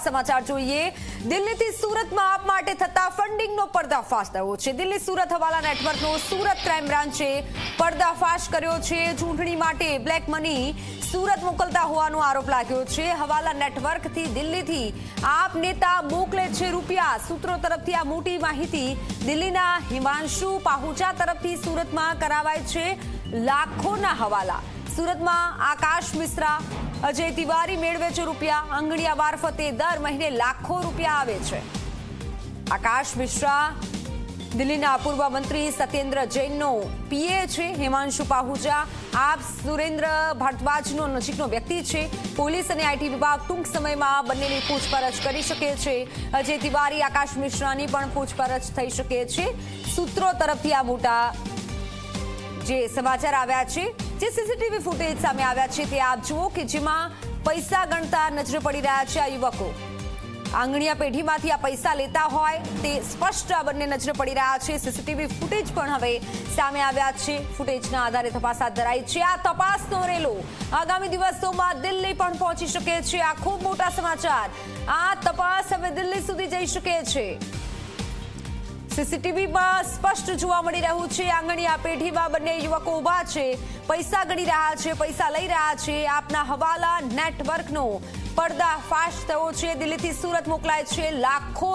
સમાચાર જોઈએ। દિલ્હીથી સુરતમાં આપ માટે થતા ફંડિંગનો પર્દાફાશ થયો છે। દિલ્હી સુરત હવાલા નેટવર્કનો સુરત ક્રાઇમ બ્રાન્ચે પર્દાફાશ કર્યો છે। ચૂંટણી માટે બ્લેક મની સુરત મોકલતા હોવાનો આરોપ લાગ્યો છે। હવાલા નેટવર્કથી દિલ્હીથી આપ નેતા મોકલે છે રૂપિયા। સૂત્રો તરફથી આ મોટી માહિતી દિલ્હીના હિમાંશુ પાહુજા તરફથી સુરતમાં કરાવાય છે લાખોના હવાલા। સુરતમાં આકાશ મિશ્રા અજય તિવારી મેળવે છે રૂપિયા। આંગણિયા મારફતે દર મહિને લાખો રૂપિયા આવે છે। આકાશ મિશ્રા દિલ્હીના પૂર્વ મંત્રી સત્યેન્દ્ર જૈનનો પીએ છે। હિમાંશુ પાહુજા આપ સુરેન્દ્ર ભારદ્વાજનો નજીકનો વ્યક્તિ છે। પોલીસ અને આઈટી વિભાગ ટૂંક સમયમાં બંનેની પૂછપરછ કરી શકે છે। અજય તિવારી આકાશ મિશ્રાની પણ પૂછપરછ થઈ શકે છે। સૂત્રો તરફથી આ મોટા જે સમાચાર આવ્યા છે, જે સીસીટીવી ફૂટેજ સામે આવ્યા છે તે આપ જુઓ કે જેમાં પૈસા ગણતા નજરે પડી રહ્યા છે આ યુવકો। આંગણિયા પેઢીમાંથી આ પૈસા લેતા હોય તે સ્પષ્ટ આ બંને નજરે પડી રહ્યા છે। સીસીટીવી ફૂટેજ પણ હવે સામે આવ્યા છે। ફૂટેજના આધારે તપાસ હાથ ધરાઈ છે। આ તપાસનો રેલો આગામી દિવસોમાં દિલ્હી પણ પહોંચી શકે છે। આ ખૂબ મોટા સમાચાર। આ તપાસ હવે દિલ્હી સુધી જઈ શકે છે। સીસીટીવીમાં સ્પષ્ટ જોવા મળી રહ્યું છે આંગણિયા પેઢીમાં બંને યુવકો ઊભા છે, પૈસા ગણી રહ્યા છે, પૈસા લઈ રહ્યા છે। આપના હવાલા નેટવર્કનો પર્દાફાશ થયો છે। દિલ્હીથી સુરત મોકલાય છે લાખો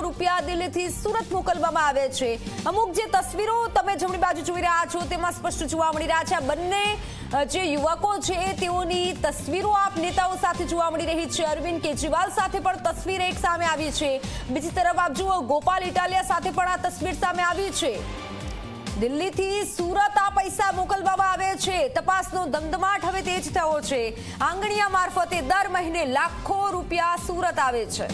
રૂપિયા દિલ્હીથી સુરત મોકલવામાં આવે છે। અમુક જે તસવીરો તમે જમણી બાજુ જોઈ રહ્યા છો તેમાં સ્પષ્ટ જોવા મળી રહ્યા છે આ બંને જે યુવકો છે તેઓની તસવીરો આપ નેતાઓ સાથે જોવા મળી રહી છે। અરવિંદ કેજરીવાલ સાથે પણ તસવીર એક સામે આવી છે। બીજી તરફ આપ જુઓ ગોપાલ ઇટાલિયા સાથે પણ આ તસવીર સામે આવી છે। દિલ્હીથી સુરત આ પૈસા મોકલવામાં આવે છે। તપાસનો ધમધમાટ હવે તેજ થયો છે। આંગણિયા મારફતે દર મહિને લાખો રૂપિયા સુરત આવે છે।